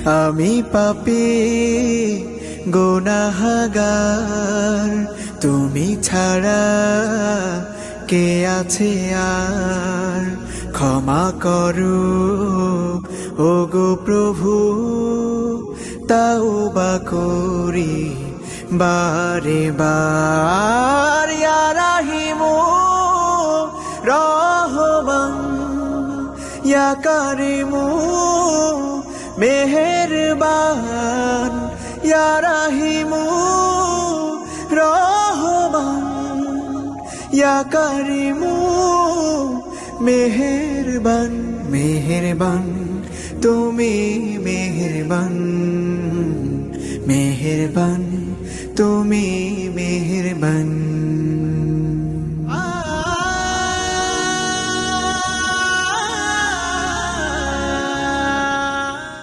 আমি পাপী গুনাহগার, তুমি ছাড়া কে আছে আর? ক্ষমা করো ওগো প্রভু, তাওবা করি বারে বার। ইয়া রাহিমু রহমান, ইয়া কারিমু মেহেরবান, ইয়া রাহিমু রহমান, ইয়া কারিমু মেহেরবান। মেহেরবান তুমি মেহেরবান, মেহেরবান তুমি মেহেরবান।